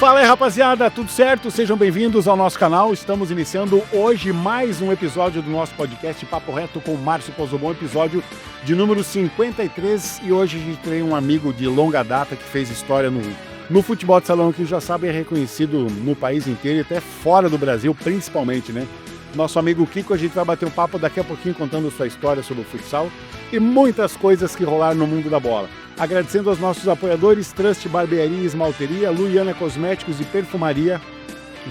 Fala aí, rapaziada, tudo certo? Sejam bem-vindos ao nosso canal. Estamos iniciando hoje mais um episódio do nosso podcast Papo Reto com Márcio Pozobon, episódio de número 53. E hoje a gente tem um amigo de longa data que fez história no futebol de salão, que já sabe, é reconhecido no país inteiro e até fora do Brasil, principalmente, né? Nosso amigo Kiko, a gente vai bater um papo daqui a pouquinho contando sua história sobre o futsal e muitas coisas que rolaram no mundo da bola. Agradecendo aos nossos apoiadores, Trust Barbearia e Esmalteria, Luiana Cosméticos e Perfumaria,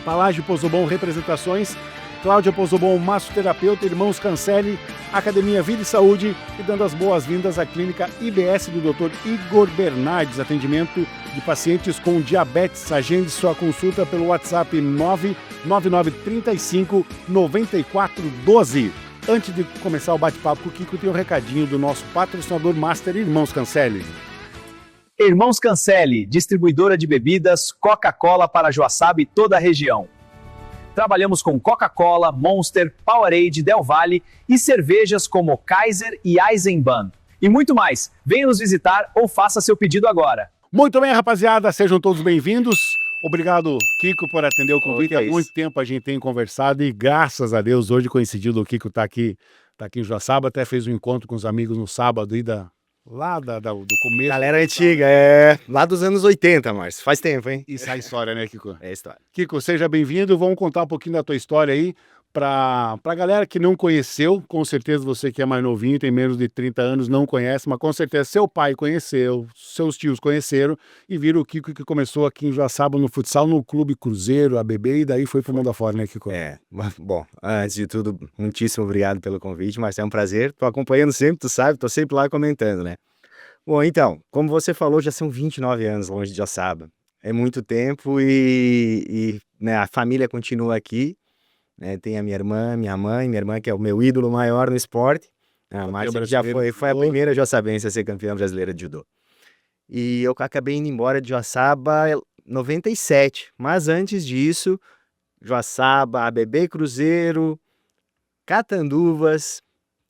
Palágio Pozobon Representações, Cláudia Pozobon Massoterapeuta, Irmãos Cancelli, Academia Vida e Saúde e dando as boas-vindas à Clínica IBS do Dr. Igor Bernardes, atendimento de pacientes com diabetes. Agende sua consulta pelo WhatsApp 99935 9412. Antes de começar o bate-papo com o Kiko, tem um recadinho do nosso patrocinador master, Irmãos Cancelli. Irmãos Cancelli, distribuidora de bebidas Coca-Cola para Joaçaba e toda a região. Trabalhamos com Coca-Cola, Monster, Powerade, Del Valle e cervejas como Kaiser e Eisenbahn. E muito mais. Venha nos visitar ou faça seu pedido agora. Muito bem, rapaziada, sejam todos bem-vindos. Obrigado, Kiko, por atender o convite. Há muito tempo a gente tem conversado e graças a Deus hoje coincidiu o Kiko tá aqui em Joaçaba, até fez um encontro com os amigos no sábado aí do começo. Galera antiga, lá dos anos 80, Márcio. Faz tempo, hein? Isso é a história, né, Kiko? É a história. Kiko, seja bem-vindo. Vamos contar um pouquinho da tua história aí pra galera que não conheceu. Com certeza você que é mais novinho, tem menos de 30 anos, não conhece, mas com certeza seu pai conheceu, seus tios conheceram e viram o Kiko que começou aqui em Joaçaba no futsal, no Clube Cruzeiro, ABB, e daí foi pro mundo afora, né, Kiko? Bom, antes de tudo, muitíssimo obrigado pelo convite, mas é um prazer. Tô acompanhando sempre, tu sabe, tô sempre lá comentando, né? Bom, então, como você falou, já são 29 anos longe de Joaçaba. É muito tempo e né, a família continua aqui. Tem a minha irmã, minha mãe, minha irmã que é o meu ídolo maior no esporte. A Márcia já foi a primeira joaçabense a ser campeã brasileira de judô. E eu acabei indo embora de Joaçaba em 97. Mas antes disso, Joaçaba, ABB Cruzeiro, Catanduvas,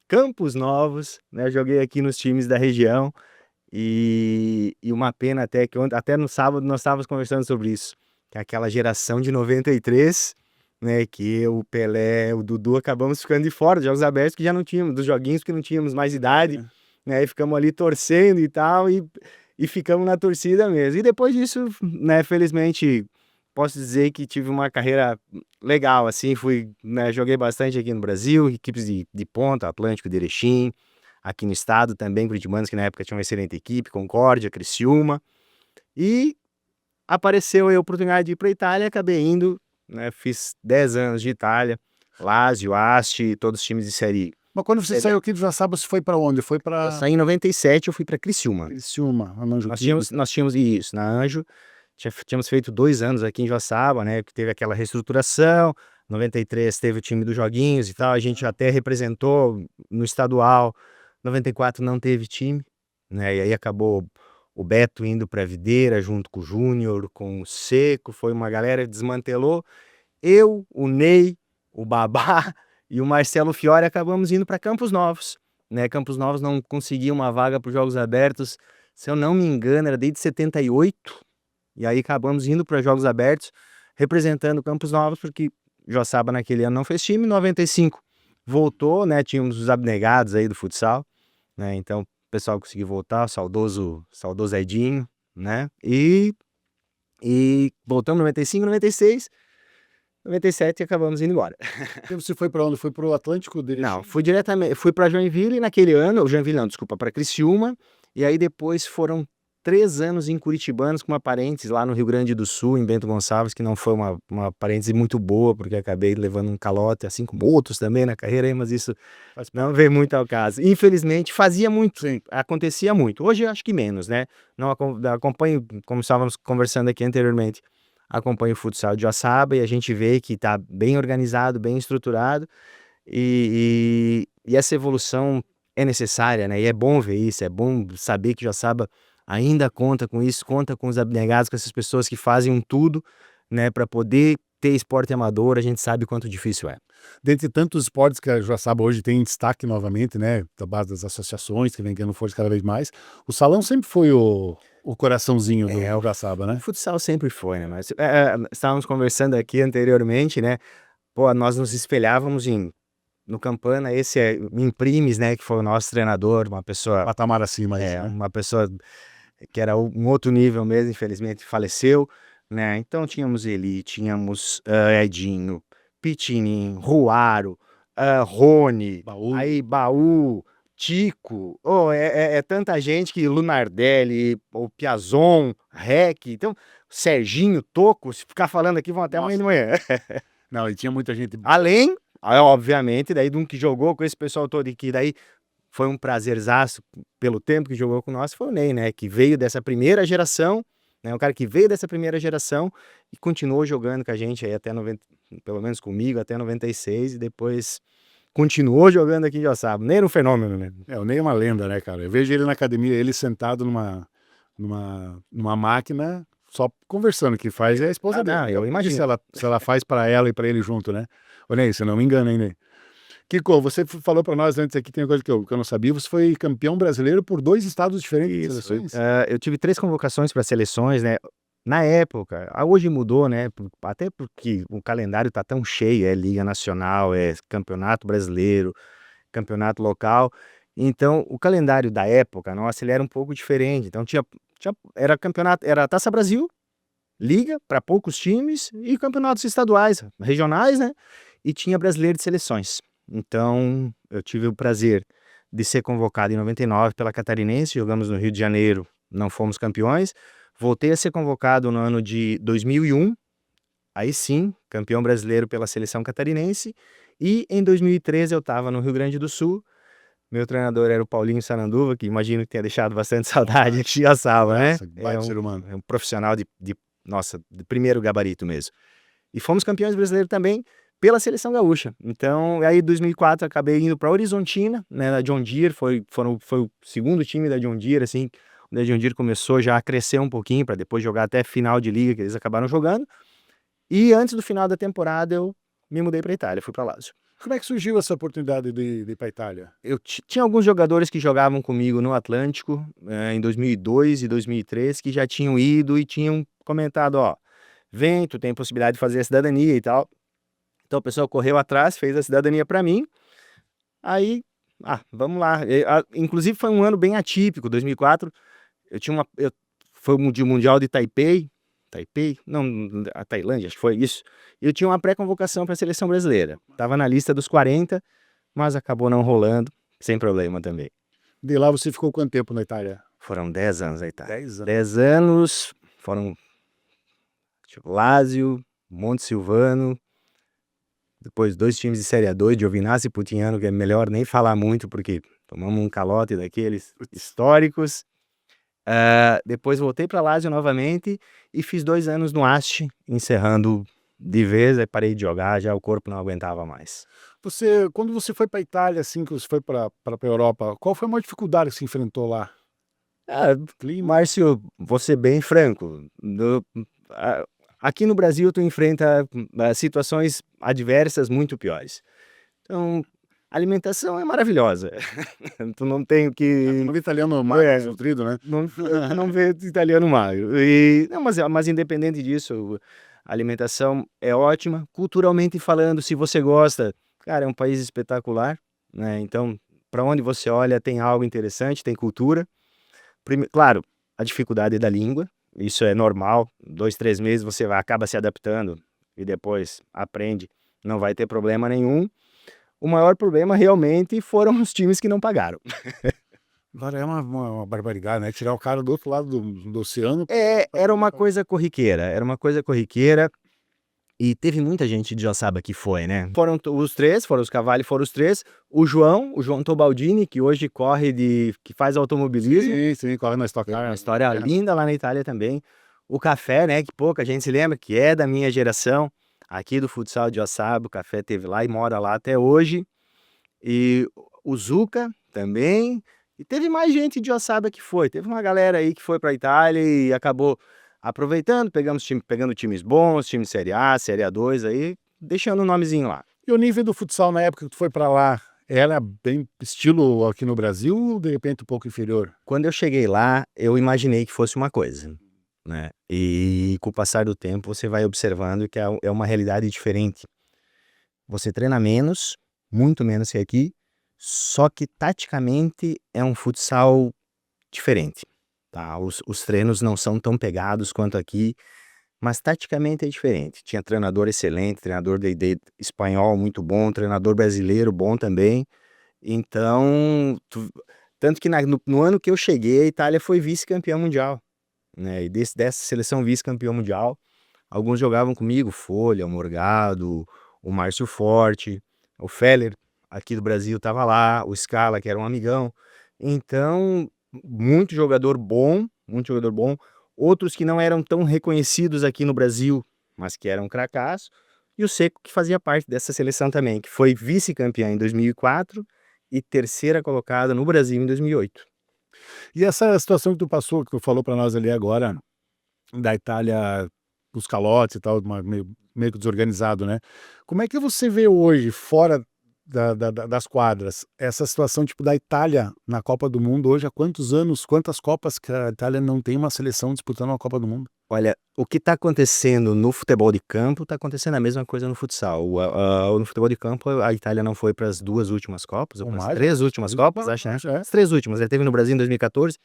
Campos Novos, né? Joguei aqui nos times da região. E uma pena até que até no sábado nós estávamos conversando sobre isso. Que é aquela geração de 93... né, que o Pelé, o Dudu, acabamos ficando de fora dos jogos abertos, que já não tínhamos, dos joguinhos que não tínhamos mais idade, né, e ficamos ali torcendo e tal, e ficamos na torcida mesmo. E depois disso, né, felizmente, posso dizer que tive uma carreira legal, assim, joguei bastante aqui no Brasil, equipes de ponta, Atlântico de Erechim, aqui no estado também, Curitibanos, que na época tinha uma excelente equipe, Concórdia, Criciúma, e apareceu a oportunidade de ir para a Itália, acabei indo, né, fiz 10 anos de Itália, Lazio, Asti, todos os times de Série. Mas quando você saiu aqui de Joaçaba, você foi para onde? Foi para... Eu saí em 97, eu fui para Criciúma. Criciúma, Anjo. Nós tínhamos isso, na Anjo, tínhamos feito 2 anos aqui em Joaçaba, né, que teve aquela reestruturação, 93 teve o time dos joguinhos e tal, a gente até representou no estadual, 94 não teve time, né, e aí acabou o Beto indo para a Videira junto com o Júnior, com o Seco, foi uma galera que desmantelou. Eu, o Ney, o Babá e o Marcelo Fiore acabamos indo para Campos Novos, né? Campos Novos não conseguia uma vaga para os Jogos Abertos, se eu não me engano, era desde 78, e aí acabamos indo para Jogos Abertos, representando Campos Novos, porque Joaçaba naquele ano não fez time, em 95 voltou, né? Tínhamos os abnegados aí do futsal, né? Então o pessoal conseguiu voltar, o saudoso Edinho, né? E voltamos em 95, 96, 97 e acabamos indo embora. Você foi para onde? Foi para o Atlântico? Não, fui para Joinville naquele ano, para Criciúma, e aí depois foram 3 anos em Curitibanos com uma parêntese lá no Rio Grande do Sul, em Bento Gonçalves, que não foi uma parêntese muito boa, porque acabei levando um calote, assim como outros também na carreira aí, mas isso não veio muito ao caso. Infelizmente, fazia muito, acontecia muito. Hoje eu acho que menos, né? Não acompanho, como estávamos conversando aqui anteriormente, acompanho o futsal de Joaçaba e a gente vê que está bem organizado, bem estruturado, e essa evolução é necessária, né? E é bom ver isso, é bom saber que Joaçaba ainda conta com isso, conta com os abnegados, com essas pessoas que fazem um tudo, né, para poder ter esporte amador, a gente sabe quanto difícil é. Dentre tantos esportes que a Joaçaba hoje tem em destaque novamente, né, da base das associações que vem ganhando força cada vez mais, o salão sempre foi o coraçãozinho do Joaçaba, O né? futsal sempre foi, né? Mas estávamos conversando aqui anteriormente, né? Pô, nós nos espelhávamos no Campana, esse é em Primes, né? Que foi o nosso treinador, uma pessoa, Patamar acima isso, né? uma pessoa que era um outro nível mesmo, infelizmente faleceu, né? Então tínhamos ele, tínhamos Edinho, Pitinim, Ruaro, Rony, Baú. aí Baú, Tico, é tanta gente que Lunardelli, o Piazon, Rec, então Serginho, Toco, se ficar falando aqui vão até amanhã de manhã. Não, e tinha muita gente. Além, obviamente, daí de um que jogou com esse pessoal todo e que daí foi um prazerzaço pelo tempo que jogou com nós, foi o Ney, né? Que veio dessa primeira geração, né? Um cara que veio dessa primeira geração e continuou jogando com a gente aí até 90, pelo menos comigo, até 96, e depois continuou jogando aqui em Joaçaba. Ney era um fenômeno, né? O Ney é uma lenda, né, cara? Eu vejo ele na academia, ele sentado numa máquina, só conversando, que faz é a esposa dele. Não, eu imagino. Se ela faz para ela e para ele junto, né? Ô, Ney, você não me engana, hein, Ney? Kiko, você falou para nós antes aqui, tem uma coisa que eu não sabia, você foi campeão brasileiro por 2 estados diferentes de seleções? Eu tive 3 convocações para seleções, né? Na época, hoje mudou, né? Até porque o calendário tá tão cheio, é Liga Nacional, é Campeonato Brasileiro, Campeonato Local. Então, o calendário da época, nossa, ele era um pouco diferente. Então, era campeonato, era Taça Brasil, Liga para poucos times e campeonatos estaduais, regionais, né? E tinha Brasileiro de Seleções. Então, eu tive o prazer de ser convocado em 99 pela Catarinense, jogamos no Rio de Janeiro, não fomos campeões. Voltei a ser convocado no ano de 2001, aí sim, campeão brasileiro pela seleção catarinense. E em 2013 eu estava no Rio Grande do Sul. Meu treinador era o Paulinho Sananduva, que imagino que tenha deixado bastante saudade aqui em Joaçaba, né? Ser humano. É um profissional de primeiro gabarito mesmo. E fomos campeões brasileiros também pela seleção gaúcha. Então, aí em 2004 acabei indo para Horizontina, né, da John Deere, foi o segundo time da John Deere, assim, onde a John Deere começou já a crescer um pouquinho para depois jogar até final de liga, que eles acabaram jogando. E antes do final da temporada eu me mudei para Itália, fui para Lazio. Como é que surgiu essa oportunidade de ir para Itália? Eu tinha alguns jogadores que jogavam comigo no Atlântico, em 2002 e 2003, que já tinham ido e tinham comentado, ó, vem, tu tem possibilidade de fazer a cidadania e tal. Então o pessoal correu atrás, fez a cidadania para mim. Aí, vamos lá. Inclusive foi um ano bem atípico, 2004. Foi o Mundial de Taipei, não, a Tailândia, acho que foi isso. Eu tinha uma pré-convocação para a seleção brasileira. Tava na lista dos 40, mas acabou não rolando, sem problema também. De lá você ficou quanto tempo na Itália? Foram 10 anos na Itália. 10 anos. 10 anos, foram Lazio, Monte Silvano, depois 2 times de Série A2, Giovinazzi e Putinhano, que é melhor nem falar muito, porque tomamos um calote daqueles históricos. Depois voltei para Lazio novamente e fiz 2 anos no Asti, encerrando de vez, aí parei de jogar, já o corpo não aguentava mais. Quando você foi para Itália, assim, que você foi para a Europa, qual foi a maior dificuldade que você enfrentou lá? Márcio, vou ser bem franco, aqui no Brasil tu enfrenta situações adversas muito piores. Então, a alimentação é maravilhosa. Tu não tem o que... O italiano mais nutrido, né? Não vê italiano magro. Não, mas independente disso, a alimentação é ótima. Culturalmente falando, se você gosta, cara, é um país espetacular, né? Então, para onde você olha, tem algo interessante, tem cultura. Claro, a dificuldade da língua, isso é normal. 2, 3 meses você acaba se adaptando e depois aprende, não vai ter problema nenhum. O maior problema realmente foram os times que não pagaram. Agora é uma barbaridade, né? Tirar o cara do outro lado do oceano. Era uma coisa corriqueira, e teve muita gente de Joaçaba que foi, né? Foram os 3, foram os Cavalli, foram os 3. O João Tobaldini, que hoje que faz automobilismo. Sim, corre na Stock Car. Uma história linda lá na Itália também. O Café, né, que pouca gente se lembra, que é da minha geração, aqui do futsal de Joaçaba. O Café teve lá e mora lá até hoje. E o Zuca também. E teve mais gente de Joaçaba que foi. Teve uma galera aí que foi pra Itália e acabou aproveitando, pegando times bons, time Série A, Série A2, aí deixando o nomezinho lá. E o nível do futsal na época que tu foi pra lá, era bem estilo aqui no Brasil ou de repente um pouco inferior? Quando eu cheguei lá, eu imaginei que fosse uma coisa, né? E com o passar do tempo, você vai observando que é uma realidade diferente. Você treina menos, muito menos que aqui, só que taticamente é um futsal diferente, tá? Os treinos não são tão pegados quanto aqui, mas taticamente é diferente. Tinha treinador excelente, treinador de espanhol muito bom, treinador brasileiro bom também. Então, tanto que no ano que eu cheguei, a Itália foi vice-campeã mundial, né? E dessa seleção vice-campeã mundial, alguns jogavam comigo, Folha, o Morgado, o Márcio Forte, o Feller, aqui do Brasil, estava lá, o Scala, que era um amigão. Então, muito jogador bom. Outros que não eram tão reconhecidos aqui no Brasil, mas que eram cracaços. E o Seco, que fazia parte dessa seleção também, que foi vice-campeã em 2004 e terceira colocada no Brasil em 2008. E essa situação que tu passou, que tu falou pra nós ali agora, da Itália, os calotes e tal, meio que desorganizado, né? Como é que você vê hoje, fora das quadras, essa situação tipo da Itália na Copa do Mundo hoje, há quantos anos, quantas Copas que a Itália não tem uma seleção disputando uma Copa do Mundo? Olha, o que está acontecendo no futebol de campo, está acontecendo a mesma coisa no futsal. No futebol de campo, a Itália não foi para as 2 últimas Copas, ou Ou para as mais, 3 últimas Copas, acho, né? é. As 3 últimas. Ele teve no Brasil em 2014,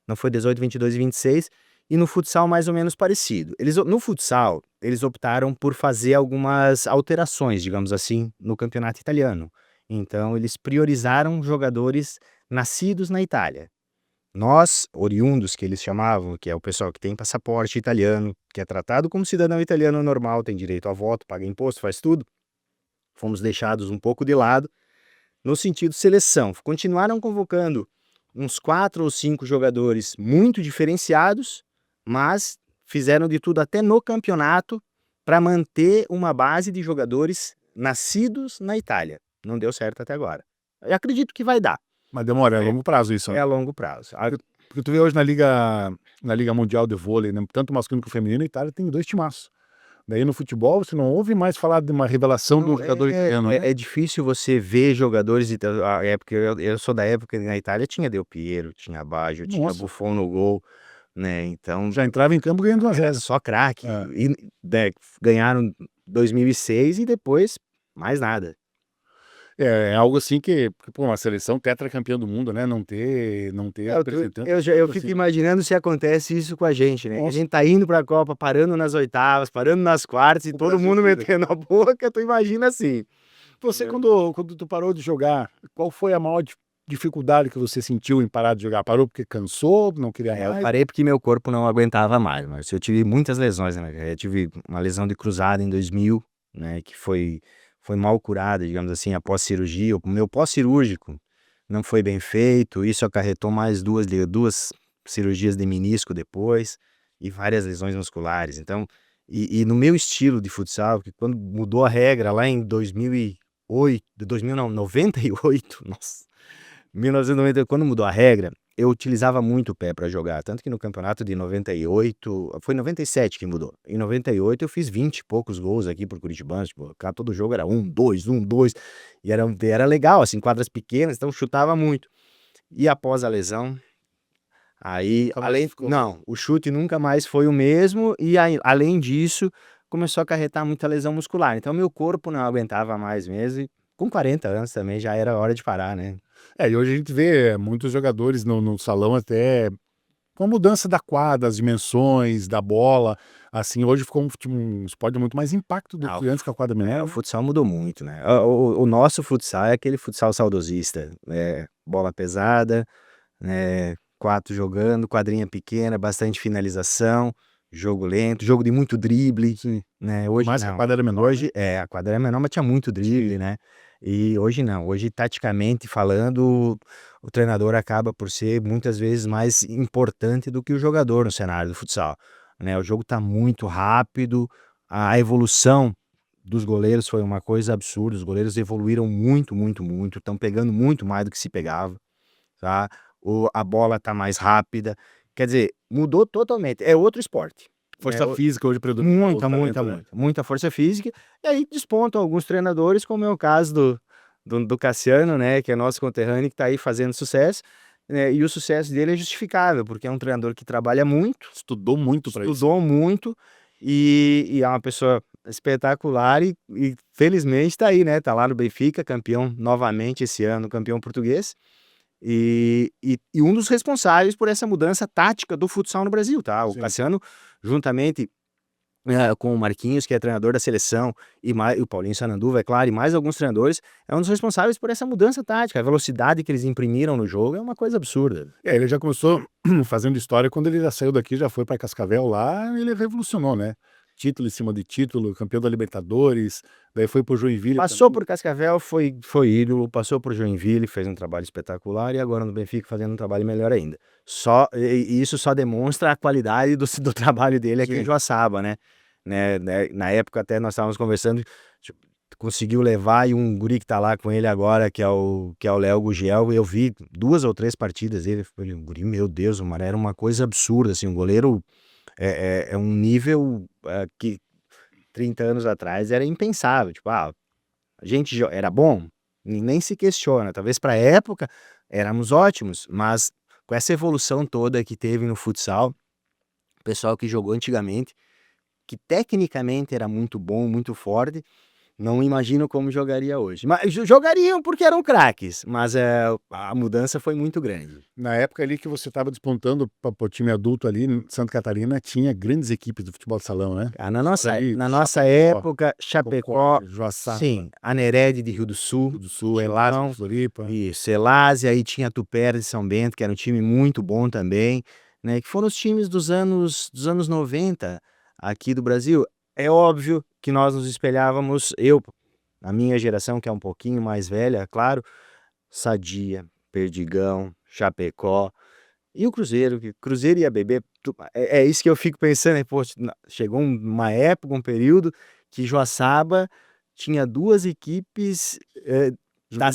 não foi 18, 22 e 26, e no futsal mais ou menos parecido. No futsal, eles optaram por fazer algumas alterações, digamos assim, no campeonato italiano. Então, eles priorizaram jogadores nascidos na Itália. Nós, oriundos, que eles chamavam, que é o pessoal que tem passaporte italiano, que é tratado como cidadão italiano normal, tem direito a voto, paga imposto, faz tudo, fomos deixados um pouco de lado, no sentido seleção. Continuaram convocando uns 4 ou 5 jogadores muito diferenciados, mas fizeram de tudo até no campeonato para manter uma base de jogadores nascidos na Itália. Não deu certo até agora. Eu acredito que vai dar. Mas demora, é a longo prazo isso, É né? a longo prazo. Porque tu vê hoje na Liga Mundial de Vôlei, né, tanto masculino quanto feminino, a Itália tem 2 timaços. Daí no futebol você não ouve mais falar de uma revelação do jogador italiano, né? É difícil você ver jogadores a época, eu sou da época que na Itália tinha Del Piero, tinha Baggio, tinha Nossa. Buffon no gol, né? Então Já entrava em campo ganhando 1-0. só craque. É. E, né, ganharam 2006 e depois mais nada. É algo assim que, pô, uma seleção tetracampeã do mundo, né? Não ter representante. Eu tipo fico assim. imaginando se acontece isso com a gente, né? Que a Nossa. gente tá indo pra Copa, parando nas oitavas, parando nas quartas e O todo Brasil mundo vira. metendo a boca, tu imagina assim. Você, quando tu parou de jogar, qual foi a maior dificuldade que você sentiu em parar de jogar? Parou porque cansou, não queria Eu mais? parei porque meu corpo não aguentava mais, mas eu tive muitas lesões, né? Eu tive uma lesão de cruzada em 2000, né? Que foi mal curada, digamos assim, após cirurgia. O meu pós-cirúrgico não foi bem feito, isso acarretou mais duas cirurgias de menisco depois e várias lesões musculares. Então, e no meu estilo de futsal, que quando mudou a regra lá em 2008, 2000 não, 98, nossa, 1998, quando mudou a regra, eu utilizava muito o pé para jogar, tanto que no campeonato de 98, foi 97 que mudou. Em 98 eu fiz 20 e poucos gols aqui por Curitibano, tipo, todo jogo era 1-2, 1-2, e era legal, assim, quadras pequenas, então chutava muito. E após a lesão, aí, o chute nunca mais foi o mesmo, e além disso, começou a acarretar muita lesão muscular. Então meu corpo não aguentava mais mesmo, e com 40 anos também já era hora de parar, né? E hoje a gente vê muitos jogadores no salão até com a mudança da quadra, das dimensões, da bola, assim, hoje ficou um esporte de muito mais impacto do que antes com a quadra menor. O futsal mudou muito, né? O nosso futsal é aquele futsal saudosista, bola pesada, né? 4 jogando, quadrinha pequena, bastante finalização, jogo lento, jogo de muito drible, Sim. né? Hoje Mais que a não. quadra era menor, Hoje, a quadra era menor, mas tinha muito drible, né? E hoje não. Hoje, taticamente falando, o treinador acaba por ser muitas vezes mais importante do que o jogador no cenário do futsal, né? O jogo tá muito rápido, a evolução dos goleiros foi uma coisa absurda. Os goleiros evoluíram muito, muito, muito, estão pegando muito mais do que se pegava, tá? A bola tá mais rápida. Quer dizer, mudou totalmente. É outro esporte. Força física hoje predomina. Muita força física. E aí despontam alguns treinadores, como é o caso do Cassiano, né, que é nosso conterrâneo, que está aí fazendo sucesso, né, e o sucesso dele é justificável, porque é um treinador que trabalha muito, Estudou muito para isso. estudou muito, e é uma pessoa espetacular, e felizmente está aí, né, tá lá no Benfica, campeão novamente esse ano, campeão português, e um dos responsáveis por essa mudança tática do futsal no Brasil, tá? O Sim. Cassiano, juntamente com o Marquinhos, que é treinador da seleção, e o Paulinho Sananduva, é claro, e mais alguns treinadores, é um dos responsáveis por essa mudança tática. A velocidade que eles imprimiram no jogo é uma coisa absurda. Ele já começou fazendo história quando ele já saiu daqui, já foi para Cascavel lá, ele revolucionou, né? Título em cima de título, campeão da Libertadores, daí foi pro Joinville. Passou por Cascavel, foi ídolo, passou por Joinville, fez um trabalho espetacular, e agora no Benfica fazendo um trabalho melhor ainda. E isso só demonstra a qualidade do trabalho dele aqui em Joaçaba, né? Na época até nós estávamos conversando, tipo, conseguiu levar, e um guri que tá lá com ele agora, que é o Léo Gugiel, eu vi 2 ou 3 partidas dele, falei, um guri, meu Deus, mano, era uma coisa absurda, assim, um goleiro é um nível que 30 anos atrás era impensável, tipo, a gente era bom, nem se questiona, talvez para a época éramos ótimos, mas com essa evolução toda que teve no futsal, o pessoal que jogou antigamente, que tecnicamente era muito bom, muito forte, não imagino como jogaria hoje. Mas jogariam porque eram craques, mas a mudança foi muito grande. Na época ali que você estava despontando para o time adulto ali em Santa Catarina, tinha grandes equipes do futebol de salão, né? Na nossa época, Chapecó, Joaçaba, sim, a Nered de Rio do Sul, Elásia de Floripa. Isso, Elásia, aí tinha a Tupera de São Bento, que era um time muito bom também, né? Que foram os times dos anos 90 aqui do Brasil. É óbvio que nós nos espelhávamos, a minha geração, que é um pouquinho mais velha, claro, Sadia, Perdigão, Chapecó, e o Cruzeiro e a BB, é isso que eu fico pensando, né? Pô, chegou uma época, um período, que Joaçaba tinha 2 equipes da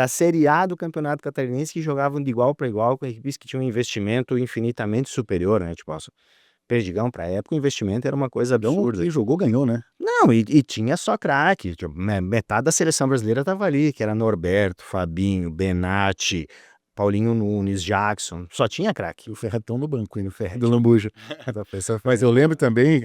Série A do Campeonato Catarinense que jogavam de igual para igual com equipes que tinham um investimento infinitamente superior, né? Tipo, Perdigão, pra época, o investimento era uma coisa absurda. Quem jogou, ganhou, né? Não, e tinha só craque. Tipo, metade da seleção brasileira tava ali, que era Norberto, Fabinho, Benatti, Paulinho Nunes, Jackson. Só tinha craque. E o Ferretão no banco, hein? O Ferret do Lambuja. Mas eu lembro também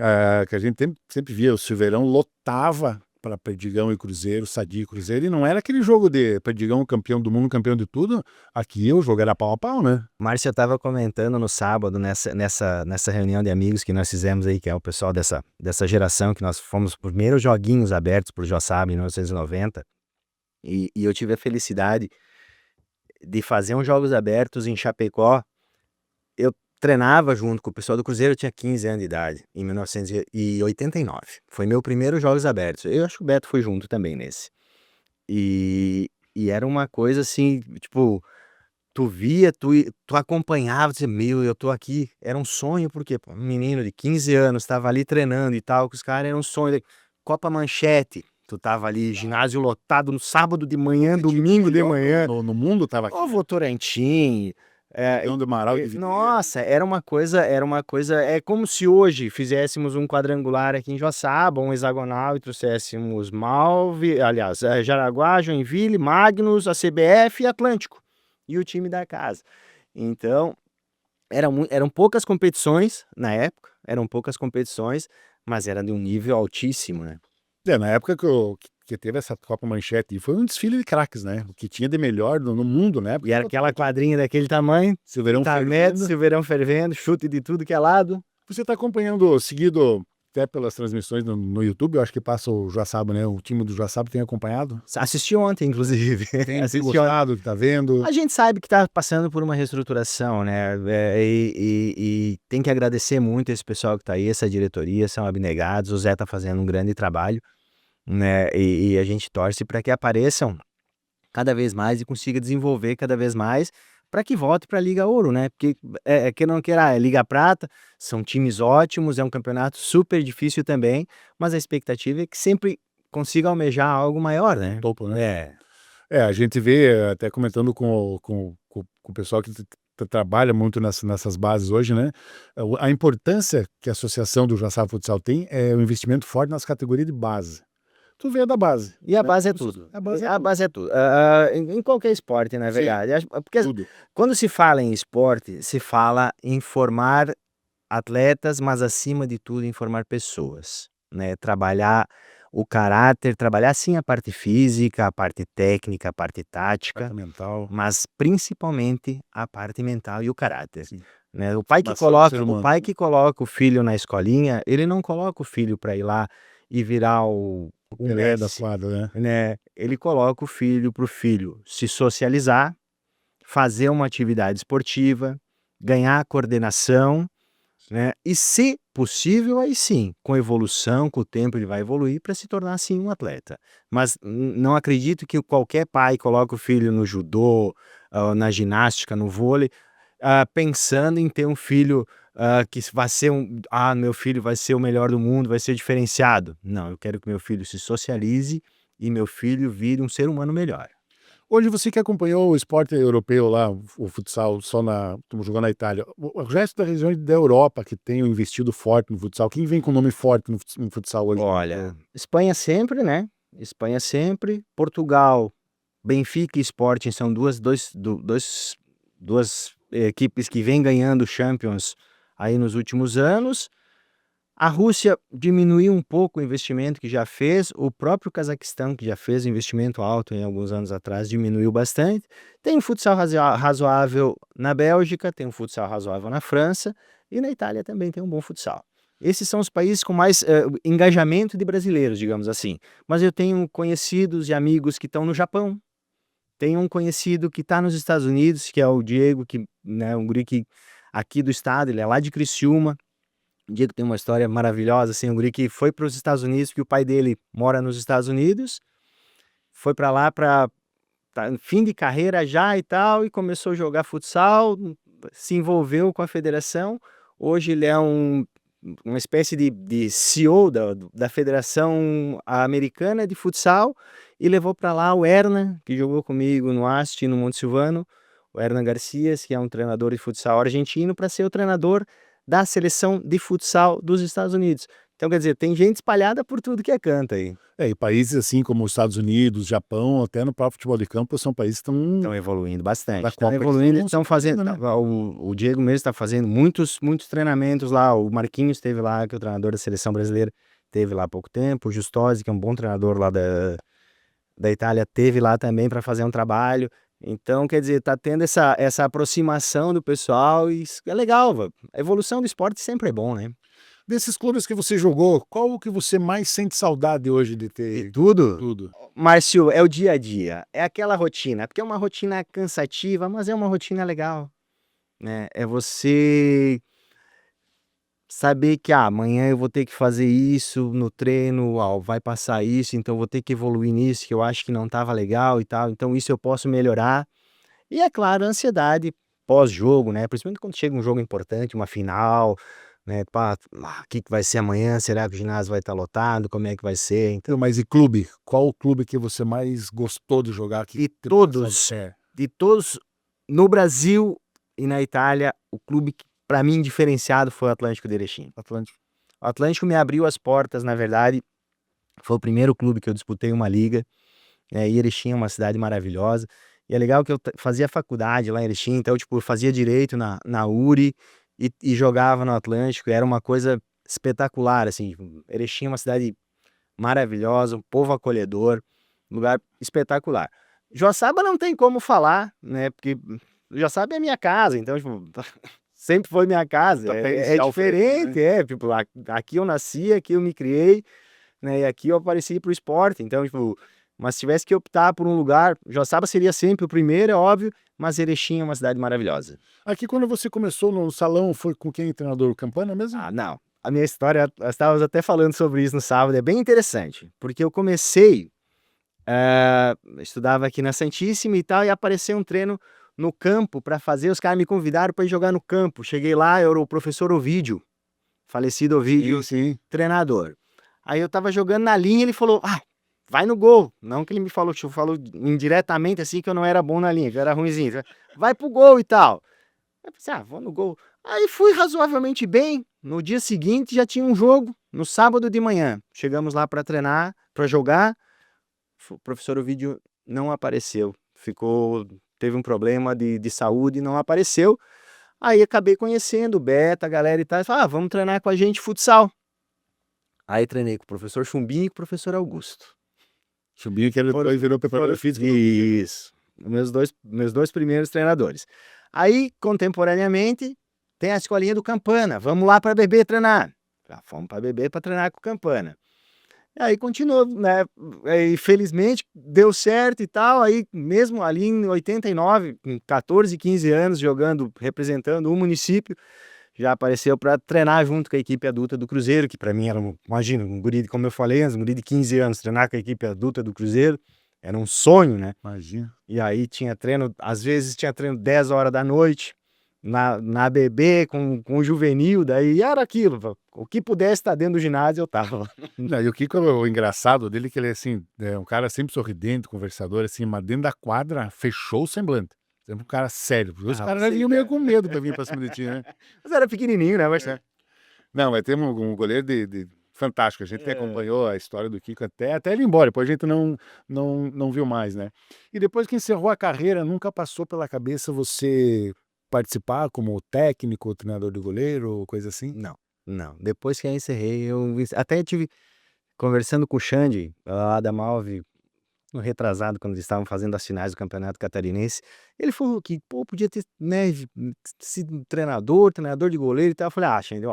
que a gente sempre via, o Silveirão lotava para Perdigão e Cruzeiro, Sadia e Cruzeiro, e não era aquele jogo de Perdigão campeão do mundo, campeão de tudo. Aqui o jogo era pau a pau, né? Márcia estava comentando no sábado, nessa reunião de amigos que nós fizemos aí, que é o pessoal dessa geração, que nós fomos os primeiros joguinhos abertos por Joaçaba em 1990, e eu tive a felicidade de fazer uns jogos abertos em Chapecó. Eu treinava junto com o pessoal do Cruzeiro, eu tinha 15 anos de idade, em 1989. Foi meu primeiro Jogos Abertos. Eu acho que o Beto foi junto também nesse. E era uma coisa assim, tipo, tu via, tu acompanhava, dizia, meu, eu tô aqui. Era um sonho, porque um menino de 15 anos estava ali treinando e tal, com os caras, era um sonho. Copa Manchete, tu tava ali, ginásio lotado no sábado de manhã, domingo de manhã. No mundo tava aqui. O Votorantim. Do Amaral, nossa, era uma coisa, é como se hoje fizéssemos um quadrangular aqui em Joaçaba, um hexagonal, e trouxéssemos Jaraguá, Joinville, Magnus, a CBF e Atlântico, e o time da casa. Então, eram poucas competições na época, mas era de um nível altíssimo, né? Na época que teve essa Copa Manchete, foi um desfile de craques, né? O que tinha de melhor no mundo, né? E era aquela quadrinha daquele tamanho, Silveirão fervendo, chute de tudo que é lado. Você tá acompanhando, seguido até pelas transmissões no YouTube, eu acho que passa o Joaçaba, né? O time do Joaçaba tem acompanhado? Assisti ontem, inclusive. Tem gostado, tá vendo? A gente sabe que tá passando por uma reestruturação, né? E tem que agradecer muito esse pessoal que tá aí, essa diretoria, são abnegados, o Zé tá fazendo um grande trabalho, né? E a gente torce para que apareçam cada vez mais e consiga desenvolver cada vez mais, para que volte para a Liga Ouro, né? Porque que não queira, é Liga Prata, são times ótimos, é um campeonato super difícil também, mas a expectativa é que sempre consiga almejar algo maior, né? Topo, né? A gente vê, até comentando com o pessoal que trabalha muito nessas bases hoje, né? A importância que a Associação do Joaçaba Futsal tem é o investimento forte nas categorias de base. Tu veio da base. E a né? base é tudo. A base é A tudo. base é tudo. Em qualquer esporte, na Sim. verdade. Porque Tudo. quando se fala em esporte, se fala em formar atletas, mas acima de tudo em formar pessoas, né? Trabalhar o caráter, trabalhar sim a parte física, a parte técnica, a parte tática, Parte mental. mas principalmente a parte mental e o caráter, Sim. né? O pai que Formação do ser coloca, o humano. pai que coloca o filho na escolinha, ele não coloca o filho para ir lá e virar o Pelé da Messi, quadra, né? né? Ele coloca o filho para o filho se socializar, fazer uma atividade esportiva, ganhar coordenação, né? E se possível, aí sim, com evolução, com o tempo ele vai evoluir para se tornar sim um atleta. Mas não acredito que qualquer pai coloque o filho no judô, na ginástica, no vôlei, pensando em ter um filho que vai ser meu filho vai ser o melhor do mundo, vai ser diferenciado. Não, eu quero que meu filho se socialize e meu filho vire um ser humano melhor. Hoje você que acompanhou o esporte europeu lá, o futsal, estamos jogando na Itália, o resto da região da Europa que tem investido forte no futsal, quem vem com nome forte no futsal hoje? Olha, Espanha sempre, né? Espanha sempre. Portugal, Benfica e Sporting são duas equipes que vêm ganhando Champions aí nos últimos anos. A Rússia diminuiu um pouco o investimento que já fez, o próprio Cazaquistão, que já fez investimento alto em alguns anos atrás, diminuiu bastante. Tem um futsal razoável na Bélgica, tem um futsal razoável na França, e na Itália também tem um bom futsal. Esses são os países com mais engajamento de brasileiros, digamos assim. Mas eu tenho conhecidos e amigos que estão no Japão, tenho um conhecido que está nos Estados Unidos, que é o Diego, que, né, um guri que aqui do estado, ele é lá de Criciúma. O Diego tem uma história maravilhosa, assim, um guri que foi para os Estados Unidos, porque o pai dele mora nos Estados Unidos, foi para lá para fim de carreira já e tal, e começou a jogar futsal, se envolveu com a federação. Hoje ele é uma espécie de CEO da Federação Americana de Futsal, e levou para lá o Hernan, que jogou comigo no Asti, no Monte Silvano, o Hernan Garcias, que é um treinador de futsal argentino, para ser o treinador da seleção de futsal dos Estados Unidos. Então, quer dizer, tem gente espalhada por tudo que é canto aí. E países assim como os Estados Unidos, Japão, até no próprio futebol de campo, são países que Estão evoluindo bastante. Da Estão Copa evoluindo, eles estão fazendo. né? O Diego mesmo está fazendo muitos treinamentos lá. O Marquinhos esteve lá, que é o treinador da seleção brasileira, esteve lá há pouco tempo. O Justosi, que é um bom treinador lá da Itália, esteve lá também para fazer um trabalho. Então, quer dizer, tá tendo essa aproximação do pessoal e isso é legal. A evolução do esporte sempre é bom, né? Desses clubes que você jogou, qual o que você mais sente saudade hoje de E ter? tudo. Tudo. Márcio, é o dia a dia, é aquela rotina, porque é uma rotina cansativa, mas é uma rotina legal, né? É você saber que amanhã eu vou ter que fazer isso no treino, vai passar isso, então vou ter que evoluir nisso, que eu acho que não estava legal e tal, então isso eu posso melhorar. E é claro, a ansiedade pós-jogo, né? Principalmente quando chega um jogo importante, uma final, né? Pá, o que vai ser amanhã? Será que o ginásio vai estar lotado? Como é que vai ser? Então, Mas e clube? Qual o clube que você mais gostou de jogar aqui? de todos no Brasil e na Itália, o clube que para mim diferenciado foi o Atlético de Erechim. Atlântico. O Atlético me abriu as portas, na verdade, foi o primeiro clube que eu disputei uma liga. E Erechim é uma cidade maravilhosa. E é legal que eu fazia faculdade lá em Erechim, então, tipo, eu fazia direito na URI e jogava no Atlântico. Era uma coisa espetacular, assim. Erechim é uma cidade maravilhosa, um povo acolhedor, um lugar espetacular. Joaçaba não tem como falar, né? Porque Joaçaba é minha casa, então, tipo, sempre foi minha casa. É diferente, tipo, aqui eu nasci, aqui eu me criei, né? E aqui eu apareci pro esporte, então, tipo, mas se tivesse que optar por um lugar, Joaçaba seria sempre o primeiro, é óbvio, mas Erechim é uma cidade maravilhosa. Aqui quando você começou no salão, foi com quem, treinador? Campana mesmo? Não. A minha história, nós estávamos até falando sobre isso no sábado, é bem interessante, porque eu comecei, estudava aqui na Santíssima e tal, e apareceu um treino no campo para fazer, os caras me convidaram para ir jogar no campo. Cheguei lá, eu era o professor Ovídio, falecido Ovídio, Sim. treinador. Aí eu tava jogando na linha, ele falou, vai no gol. Não que ele me falou indiretamente assim que eu não era bom na linha, que eu era ruimzinho. Vai pro gol e tal. Aí eu pensei, vou no gol. Aí fui razoavelmente bem. No dia seguinte já tinha um jogo, no sábado de manhã. Chegamos lá para treinar, para jogar. O professor Ovidio não apareceu. Teve um problema de saúde e não apareceu. Aí acabei conhecendo o Beto, a galera e tal. Vamos treinar com a gente futsal. Aí treinei com o professor Chumbinho e com o professor Augusto. Chumbinho que depois virou preparador físico. Isso. Meus dois primeiros treinadores. Aí, contemporaneamente, tem a escolinha do Campana. Vamos lá para beber treinar. Fomos para beber para treinar com o Campana. Aí continuou, né? Aí, felizmente deu certo e tal. Aí, mesmo ali em 89, com 14, 15 anos, jogando, representando o município, já apareceu para treinar junto com a equipe adulta do Cruzeiro, que para mim era, imagina, um guri, como eu falei antes, um guri de 15 anos, treinar com a equipe adulta do Cruzeiro, era um sonho, né? Imagina. E aí tinha treino, às vezes tinha treino 10 horas da noite, na ABB, com o juvenil, daí era aquilo, o que pudesse estar dentro do ginásio eu tava. Não, e o Kiko, o engraçado dele é que ele é assim, um cara sempre sorridente, conversador, assim, mas dentro da quadra fechou o semblante. Sempre um cara sério. Os caras já vinham meio com medo pra vir pra cima de ti, né? Mas era pequenininho, né? Mas, Não, mas tem um goleiro fantástico. A gente que acompanhou a história do Kiko até ele ir embora. Depois a gente não viu mais, né? E depois que encerrou a carreira, nunca passou pela cabeça você participar como técnico, treinador de goleiro ou coisa assim? Não. Depois que eu encerrei, eu até tive conversando com o Xande, lá da Malve, no retrasado, quando eles estavam fazendo as finais do Campeonato Catarinense, ele falou que, podia ter, né, sido treinador de goleiro e tal. Eu falei, Xande,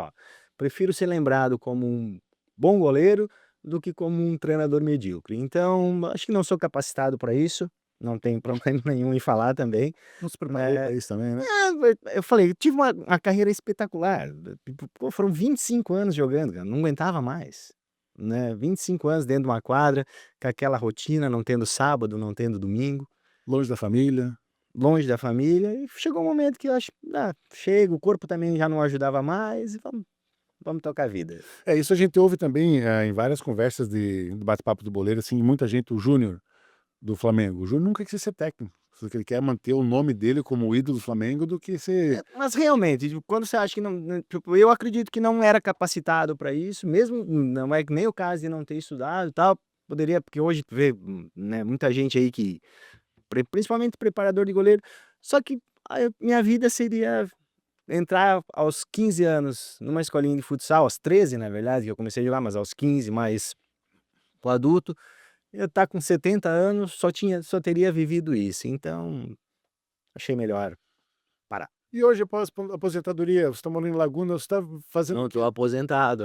prefiro ser lembrado como um bom goleiro do que como um treinador medíocre. Então, acho que não sou capacitado para isso, não tenho problema nenhum em falar também. Não se preparou pra isso também, né? Eu falei, eu tive uma carreira espetacular. Foram 25 anos jogando, cara, não aguentava mais. Né? 25 anos dentro de uma quadra, com aquela rotina, não tendo sábado, não tendo domingo. Longe da família. Longe da família. E chegou um momento que eu acho, chega, o corpo também já não ajudava mais, e vamos tocar a vida. Isso a gente ouve também em várias conversas de bate-papo do boleiro, assim, muita gente, o Júnior do Flamengo. O Júnior nunca quis ser técnico. Porque ele quer manter o nome dele como ídolo do Flamengo do que ser... Mas realmente, quando você acha que não... Tipo, eu acredito que não era capacitado para isso, mesmo não é nem o caso de não ter estudado e tal, poderia, porque hoje tu vê, né, muita gente aí que, principalmente preparador de goleiro, só que minha vida seria entrar aos 15 anos numa escolinha de futsal, aos 13 na verdade, que eu comecei a jogar, mas aos 15 mais pro adulto, eu tá com 70 anos, só teria vivido isso, então achei melhor parar. E hoje, após a aposentadoria, você está morando em Laguna, você está fazendo... Não, tô aposentado.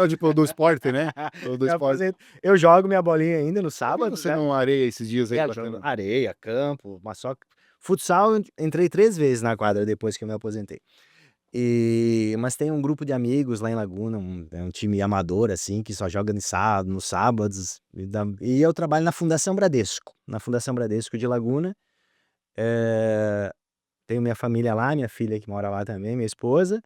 Tipo, do esporte, né? Do esporte. Eu jogo minha bolinha ainda no Por que sábado, você né? não areia esses dias aí? Jogo areia, campo, mas só futsal eu entrei 3 vezes na quadra depois que eu me aposentei. Mas tem um grupo de amigos lá em Laguna, é um time amador, assim, que só joga nos sábados. E eu trabalho na Fundação Bradesco de Laguna. Tenho minha família lá, minha filha que mora lá também, minha esposa.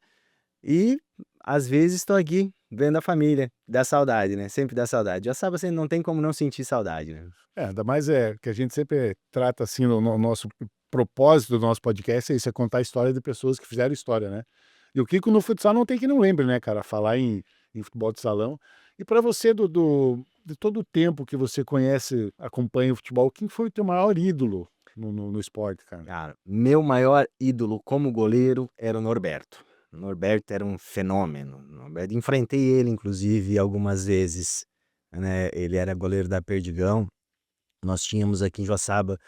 E às vezes estou aqui vendo a família, dá saudade, né? Sempre dá saudade. Já sabe, você não tem como não sentir saudade, né? Ainda mais que a gente sempre trata assim, no nosso propósito do nosso podcast é isso, é contar a história de pessoas que fizeram história, né? E o Kiko no futsal não tem que não lembre, né, cara? Falar em futebol de salão. E para você, de todo o tempo que você conhece, acompanha o futebol, quem foi o teu maior ídolo no esporte, cara? Cara, meu maior ídolo como goleiro era o Norberto. O Norberto era um fenômeno. Enfrentei ele, inclusive, algumas vezes, né? Ele era goleiro da Perdigão. Nós tínhamos aqui em Joaçaba,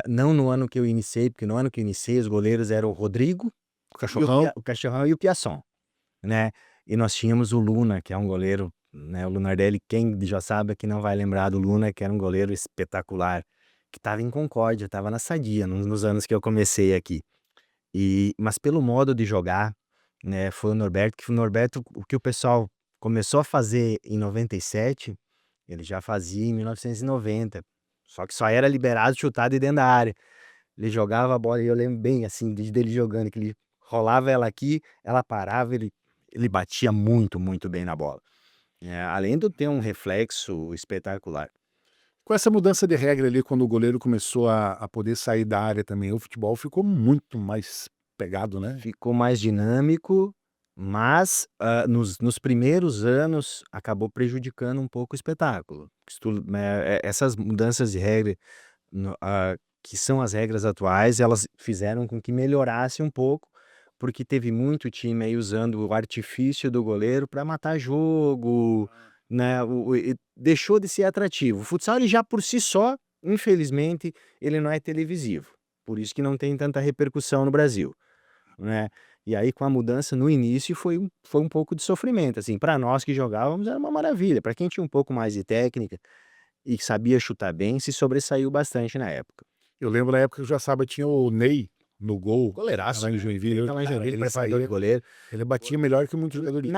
não no ano que eu iniciei, porque no ano que eu iniciei os goleiros eram o Rodrigo, O Cachorrão? o Cachorrão e o Piasson, né? E nós tínhamos o Luna, que é um goleiro, né? O Lunardelli, quem de Joaçaba que não vai lembrar do Luna, que era um goleiro espetacular, que estava em Concórdia, estava na Sadia, nos anos que eu comecei aqui. Mas pelo modo de jogar, né, foi o Norberto, o que o pessoal começou a fazer em 97, ele já fazia em 1990, só que só era liberado chutar de dentro da área. Ele jogava a bola, e eu lembro bem, assim, dele jogando, que ele rolava ela aqui, ela parava, ele batia muito, muito bem na bola. Além de ter um reflexo espetacular. Com essa mudança de regra ali, quando o goleiro começou a poder sair da área também, o futebol ficou muito mais pegado, né? ficou mais dinâmico, mas nos primeiros anos acabou prejudicando um pouco o espetáculo. Essas mudanças de regra, que são as regras atuais, elas fizeram com que melhorasse um pouco, porque teve muito time aí usando o artifício do goleiro para matar jogo, né? Deixou de ser atrativo. O futsal, ele já por si só, infelizmente, ele não é televisivo. Por isso que não tem tanta repercussão no Brasil, né? E aí, com a mudança no início, foi um pouco de sofrimento. Assim, para nós que jogávamos era uma maravilha. Para quem tinha um pouco mais de técnica e sabia chutar bem, se sobressaiu bastante na época. Eu lembro na época que o Joaçaba tinha o Ney no gol. Goleiraço, Lá em Joinville. Então, Cara, ele ele preparador de saía, goleiro. ele batia melhor que muitos jogadores.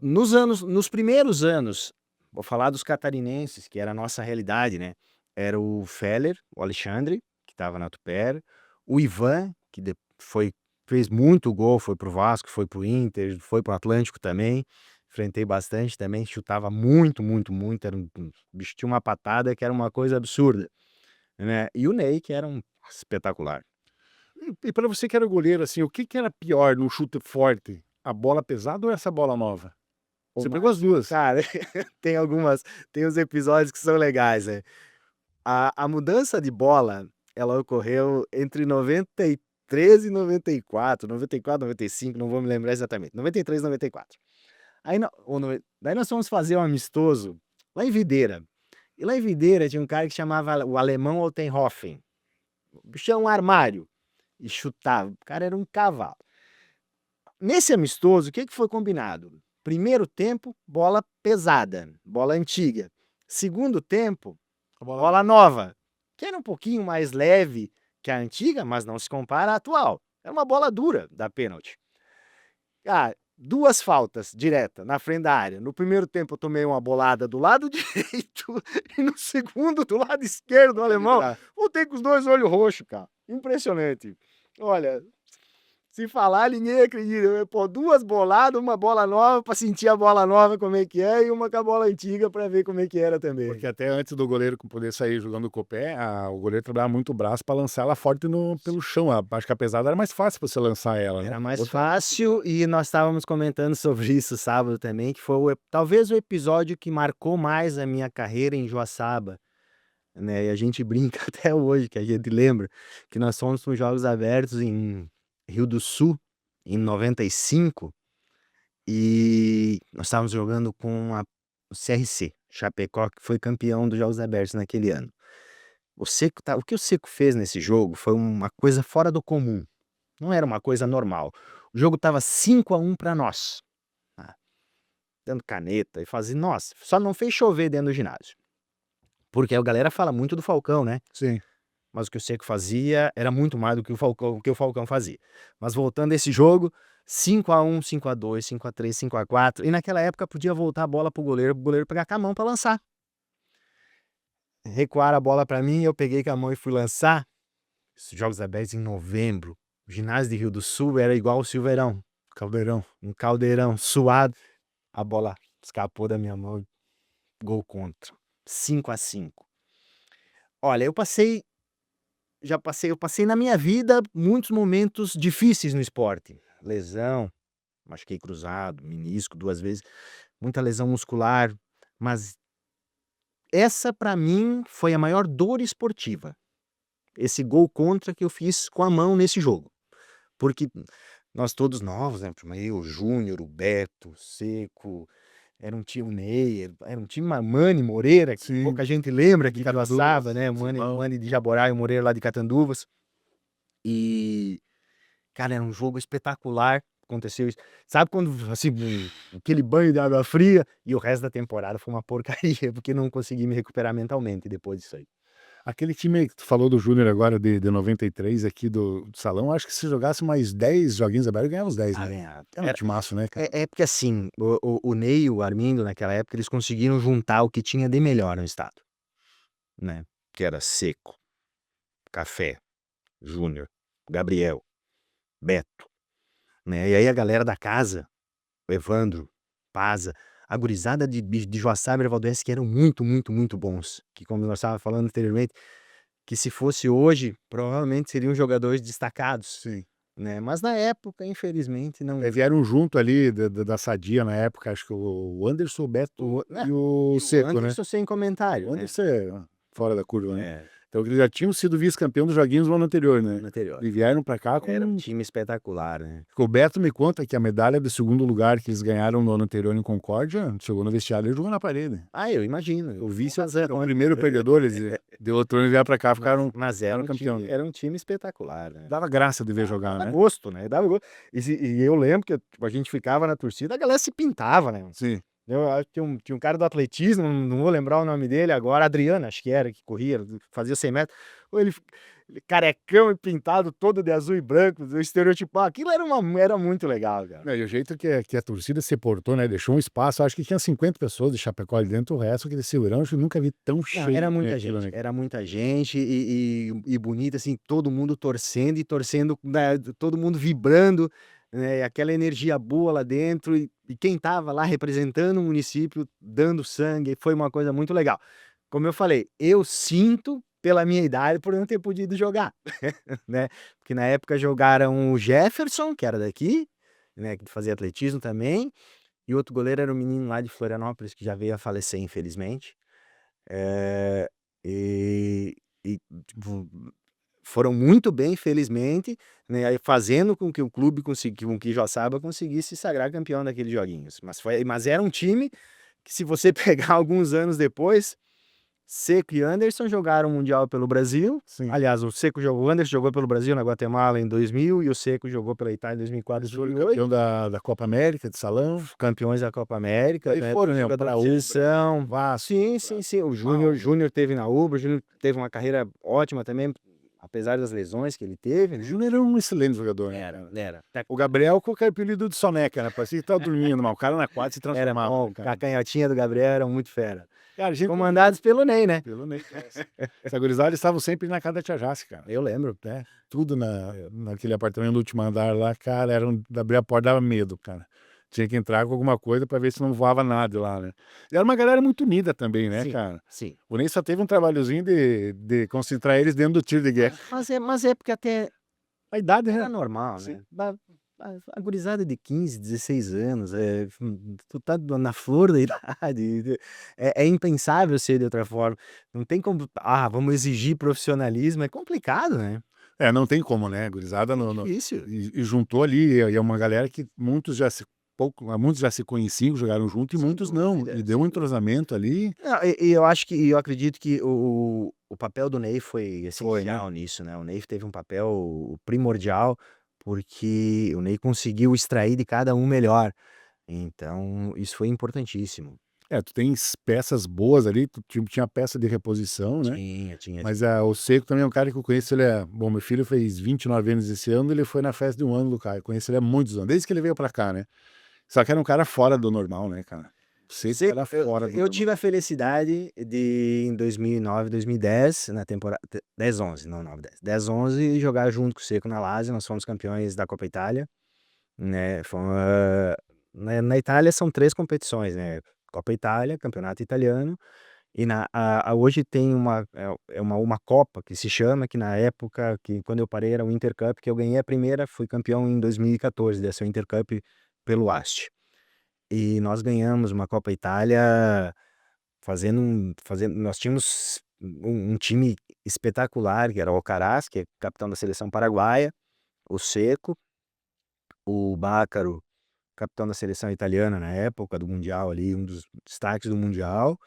Nos primeiros anos, vou falar dos catarinenses, que era a nossa realidade, né? Era o Feller, o Alexandre, que estava na Tupper, o Ivan, que fez muito gol, foi pro Vasco, foi pro Inter, foi pro Atlântico também. Enfrentei bastante também, chutava muito, muito, muito. O bicho tinha uma patada que era uma coisa absurda, né? E o Ney, que era um espetacular. E para você que era goleiro, assim, o que era pior no chute forte? A bola pesada ou essa bola nova? Você pegou as duas. Cara, tem uns episódios que são legais, né? A mudança de bola, ela ocorreu entre 93 e 94, 95, não vou me lembrar exatamente, 93 e 94. Daí nós fomos fazer um amistoso lá em Videira. E lá em Videira tinha um cara que chamava o alemão Altenhofen. O bicho era um armário e chutava. O cara era um cavalo. Nesse amistoso, o que foi combinado? Primeiro tempo, bola pesada, bola antiga. Segundo tempo, bola nova, que era um pouquinho mais leve que a antiga, mas não se compara à atual. Era uma bola dura da pênalti. Duas faltas direta na frente da área. No primeiro tempo eu tomei uma bolada do lado direito e no segundo do lado esquerdo do alemão. Voltei com os dois olhos roxos, cara. Impressionante. Olha, se falar, ninguém acredita. Pô, duas boladas, uma bola nova pra sentir a bola nova como é que é e uma com a bola antiga pra ver como é que era também. Porque até antes do goleiro poder sair jogando com o pé, o goleiro trabalhava muito o braço para lançar ela forte pelo chão. Acho que a pesada era mais fácil você lançar ela, né? Era mais fácil, e nós estávamos comentando sobre isso sábado também, que foi talvez o episódio que marcou mais a minha carreira em Joaçaba, né? E a gente brinca até hoje, que a gente lembra que nós fomos para os Jogos Abertos em Rio do Sul, em 95, e nós estávamos jogando com o CRC, Chapecó, que foi campeão dos Jogos Abertos naquele ano. O que o Seco fez nesse jogo foi uma coisa fora do comum. Não era uma coisa normal. O jogo estava 5-1 para nós. Dando caneta e fazendo. Nossa, só não fez chover dentro do ginásio. Porque a galera fala muito do Falcão, né? Sim. Mas o que o Seco fazia era muito mais do que o Falcão fazia. Mas voltando a esse jogo, 5-1, 5-2, 5-3, 5-4. E naquela época podia voltar a bola pro goleiro pegar com a mão para lançar. Recuaram a bola para mim, eu peguei com a mão e fui lançar. Esses Jogos Abertos em novembro. O ginásio de Rio do Sul era igual o Silveirão. Caldeirão. Um caldeirão suado. A bola escapou da minha mão. Gol contra. 5-5. Olha, eu passei na minha vida muitos momentos difíceis no esporte. Lesão, machuquei cruzado, menisco 2 vezes, muita lesão muscular, mas essa para mim foi a maior dor esportiva. Esse gol contra que eu fiz com a mão nesse jogo. Porque nós todos novos, né? Eu, o Júnior, o Beto, o Seco, era um time, o Ney, era um time Mani, Moreira, que Sim. pouca gente lembra, que Caruaçava, né? Mani de Jaborá e o Moreira lá de Catanduvas. E, cara, era um jogo espetacular. Aconteceu isso. Sabe quando, assim, aquele banho de água fria, e o resto da temporada foi uma porcaria, porque não consegui me recuperar mentalmente depois disso aí. Aquele time que tu falou do Júnior agora, de 93, aqui do Salão, acho que se jogasse mais 10 joguinhos abertos, ganhava os 10, né? Era um timaço, né, cara? É porque assim, o Ney e o Armindo, naquela época, eles conseguiram juntar o que tinha de melhor no estado, né? Que era Seco, Café, Júnior, Gabriel, Beto, né? E aí a galera da casa, o Evandro, Paza, a gurizada de Joaçaba e Valdoense, que eram muito, muito, muito bons. Que, como nós estávamos falando anteriormente, que se fosse hoje, provavelmente seriam jogadores destacados. Sim. né? Mas na época, infelizmente, não. Vieram junto ali da Sadia na época, acho que o Anderson, o Beto e o Seco, né? Anderson sem comentário, O né? Anderson é fora da curva, né? É, Então eles já tinham sido vice-campeão dos joguinhos no ano anterior, né? no anterior. E vieram pra cá com... Era um time espetacular, né? O Beto me conta que a medalha do segundo lugar que eles ganharam no ano anterior em Concórdia, chegou no vestiário e jogou na parede. Ah, eu imagino. O vice era o primeiro perdedor, eles deu outro ano e vieram pra cá, ficaram... Mas era campeão. era um time espetacular, né? Dava graça de ver jogar, Dava né? gosto, né? Dava gosto. E eu lembro que tipo, a gente ficava na torcida, a galera se pintava, né? Sim. Eu acho que tinha um cara do atletismo, não vou lembrar o nome dele agora, Adriano, acho que era, que corria, fazia 100 metros. Ou ele carecão e pintado todo de azul e branco, o estereotipo, aquilo era muito legal, cara. E o jeito que a torcida se portou, né? Deixou um espaço, acho que tinha 50 pessoas de Chapecó ali dentro, o resto que de segurança, acho que nunca vi tão Não, cheio. era muita aquilo, gente, né? era muita gente e bonito, assim, todo mundo torcendo, né, todo mundo vibrando, né, aquela energia boa lá dentro e quem tava lá representando o município, dando sangue, foi uma coisa muito legal. Como eu falei, eu sinto pela minha idade por não ter podido jogar, né? Porque na época jogaram o Jefferson, que era daqui, né, que fazia atletismo também, e o outro goleiro era um menino lá de Florianópolis que já veio a falecer, infelizmente. Eh, e tipo, foram muito bem, felizmente, né, aí fazendo com que o clube com que Joaçaba conseguisse se sagrar campeão daqueles joguinhos. Mas era um time que se você pegar alguns anos depois, Seco e Anderson jogaram o Mundial pelo Brasil. Sim. Aliás, o Anderson jogou pelo Brasil na Guatemala em 2000 e o Seco jogou pela Itália em 2004 e Eles foram 2008. campeão da Copa América, de salão. Campeões da Copa América, Aí né, foram, né, jogador pra de seleção. Vasco. Sim. O Júnior teve na Ubra, o Júnior teve uma carreira ótima também, apesar das lesões que ele teve, O né? Júnior era um excelente jogador, né? Era. O Gabriel com o apelido de soneca, né? Parecia que tava dormindo, mas o cara na quadra se Era transformava. bom, né, a cara? canhotinha do Gabriel era muito fera. Cara, a gente... Comandados pelo Ney, né? Pelo Ney. Essa gurizada, eles estavam sempre na casa da Tia Jace, cara. Eu lembro. Né? Tudo naquele apartamento do último andar lá, cara, abrir a porta dava medo, cara. Tinha que entrar com alguma coisa pra ver se não voava nada lá, né? E era uma galera muito unida também, né, Sim, cara? sim. O Ney só teve um trabalhozinho de concentrar eles dentro do tiro de guerra. Mas é porque até A idade era era normal, Sim. né? A gurizada de 15, 16 anos, tu tá na flor da idade, é impensável ser de outra forma. Não tem como, vamos exigir profissionalismo, é complicado, né? não tem como, né? A gurizada Difícil. e juntou ali, e é uma galera que muitos já se conheciam, jogaram junto, e Sem muitos não. dúvida, E deu um entrosamento ali. Não, eu acredito que o papel do Ney foi essencial nisso, né? O Ney teve um papel primordial, porque o Ney conseguiu extrair de cada um melhor. Então, isso foi importantíssimo. Tu tens peças boas ali, tu tinha peça de reposição, né? Tinha. Mas o Seco também é um cara que eu conheço, Bom, meu filho fez 29 anos esse ano, ele foi na festa de 1 ano do cara. Eu conheço ele há muitos anos, desde que ele veio pra cá, né? Só que era um cara fora do normal, né, cara? O Seco era fora do Eu normal. tive a felicidade de, em 2009, 2010, na temporada 10, 11, não 9, 10, 10, 11, jogar junto com o Seco na Lazio. Nós fomos campeões da Copa Itália, né? Na Itália são 3 competições, né? Copa Itália, Campeonato Italiano, e hoje tem uma Copa que se chama, que na época, que quando eu parei era o Intercup, que eu ganhei a primeira, fui campeão em 2014 dessa Intercup pelo Asti. E nós ganhamos uma Copa Itália nós tínhamos um time espetacular, que era o Alcaraz, que é capitão da seleção paraguaia, o Seco, o Bácaro, capitão da seleção italiana na época do Mundial ali, um dos destaques do Mundial,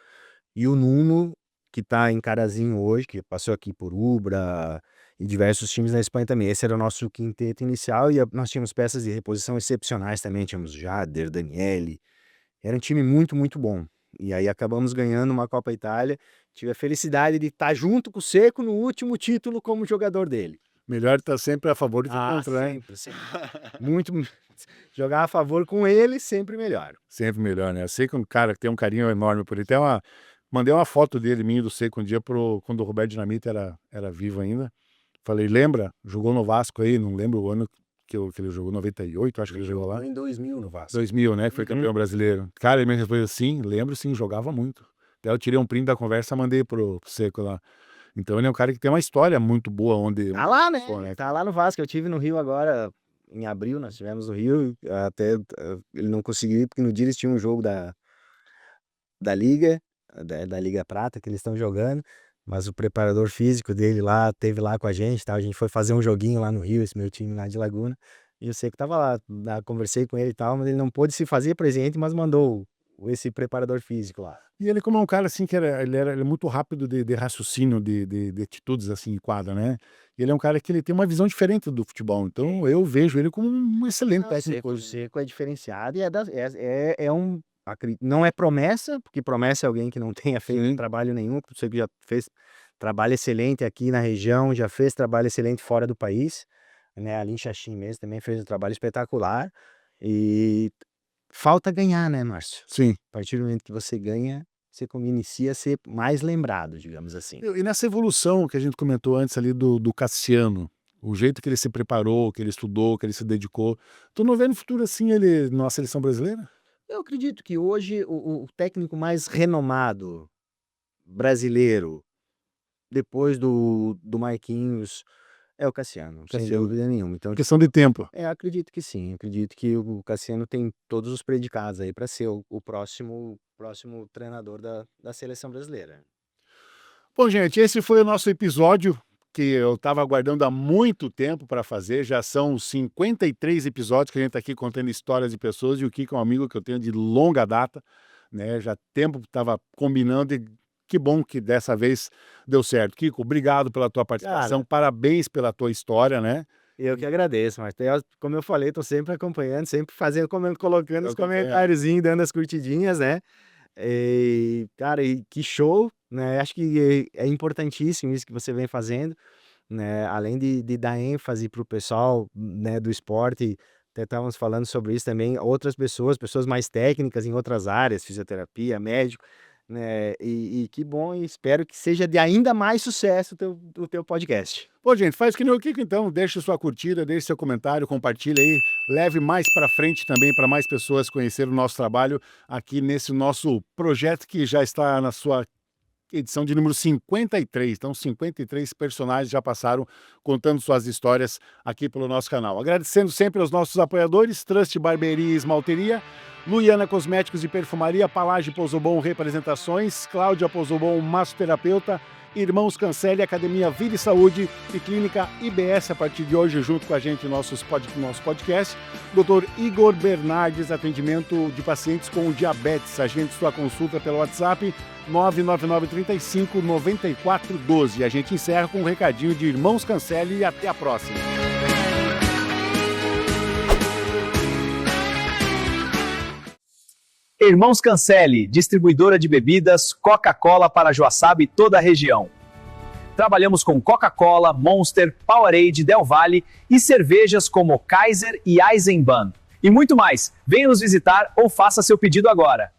e o Nuno, que tá em Carazinho hoje, que passou aqui por Ubra e diversos times na Espanha também. Esse era o nosso quinteto inicial e nós tínhamos peças de reposição excepcionais também, tínhamos Jader, Daniele, era um time muito, muito bom. E aí acabamos ganhando uma Copa Itália, tive a felicidade de estar junto com o Seco no último título como jogador dele. Melhor estar sempre a favor do que contra, né? Sempre. Muito. Jogar a favor com ele, sempre melhor. Sempre melhor, né? Eu sei que um cara que tem um carinho enorme por ele. Mandei uma foto dele, minha, do Seco, um dia quando o Roberto Dinamite era vivo ainda. Falei, lembra? Jogou no Vasco aí, não lembro o ano que ele jogou, 98, acho que ele jogou lá. Em 2000 no Vasco. 2000, né? Foi campeão brasileiro. Cara, ele me respondeu assim, lembro sim, jogava muito. Daí eu tirei um print da conversa, mandei pro Seco lá. Então ele é um cara que tem uma história muito boa onde... Tá lá, né? Pô, né? Tá lá no Vasco. Eu tive no Rio agora, em abril, nós estivemos no Rio. Até ele não conseguiu ir, porque no dia eles tinham um jogo da Liga, da Liga Prata, que eles estão jogando. Mas o preparador físico dele lá, teve lá com a gente, tá? A gente foi fazer um joguinho lá no Rio, esse meu time lá de Laguna. E eu sei que tava lá, conversei com ele e tal, mas ele não pôde se fazer presente, mas mandou esse preparador físico lá. E ele como é um cara assim que ele é muito rápido de raciocínio, de atitudes assim em quadra, né? Ele é um cara que ele tem uma visão diferente do futebol, então eu vejo ele como um excelente técnico. O Seco é diferenciado e não é promessa, porque promessa é alguém que não tenha feito trabalho nenhum, o Seco já fez trabalho excelente aqui na região, já fez trabalho excelente fora do país, né? Ali em Xaxim mesmo também fez um trabalho espetacular e falta ganhar, né, Márcio? Sim. A partir do momento que você ganha, você inicia a ser mais lembrado, digamos assim. E nessa evolução que a gente comentou antes ali do Cassiano, o jeito que ele se preparou, que ele estudou, que ele se dedicou, tu não vê no futuro assim ele na seleção brasileira? Eu acredito que hoje o técnico mais renomado brasileiro, depois do Marquinhos, é o Cassiano, sem dúvida nenhuma. Então, Questão de tempo. acredito que sim. Acredito que o Cassiano tem todos os predicados aí para ser o próximo treinador da seleção brasileira. Bom, gente, esse foi o nosso episódio que eu estava aguardando há muito tempo para fazer. Já são 53 episódios que a gente está aqui contando histórias de pessoas, e o Kiko é um amigo que eu tenho de longa data, né? Já tempo estava combinando, e que bom que dessa vez deu certo. Kiko, obrigado pela tua participação, parabéns pela tua história, né? Eu que agradeço, mas como eu falei, estou sempre acompanhando, sempre fazendo, colocando os comentáriozinhos, dando as curtidinhas, né? E, cara, que show, né? Acho que é importantíssimo isso que você vem fazendo, né? Além de dar ênfase para o pessoal, né, do esporte, até estávamos falando sobre isso também, outras pessoas mais técnicas em outras áreas, fisioterapia, médico, né? E que bom, e espero que seja de ainda mais sucesso o teu podcast. Pô, gente, faz que nem o Kiko então, deixa sua curtida, deixa seu comentário, compartilha aí, leve mais para frente também para mais pessoas conhecerem o nosso trabalho aqui nesse nosso projeto que já está na sua edição de número 53. Então, 53 personagens já passaram contando suas histórias aqui pelo nosso canal. Agradecendo sempre aos nossos apoiadores, Trust Barbearia e Esmalteria, Luiana Cosméticos e Perfumaria, Palage Pozobon Representações, Cláudia Pozobon Massoterapeuta, Irmãos Cancelli, Academia Vida e Saúde e Clínica IBS a partir de hoje, junto com a gente no nosso podcast. Dr. Igor Bernardes, atendimento de pacientes com diabetes. Agende sua consulta pelo WhatsApp 99935-9412. E a gente encerra com um recadinho de Irmãos Cancelli e até a próxima. Irmãos Cancelli, distribuidora de bebidas Coca-Cola para Joaçaba e toda a região. Trabalhamos com Coca-Cola, Monster, Powerade, Del Valle e cervejas como Kaiser e Eisenbahn. E muito mais. Venha nos visitar ou faça seu pedido agora.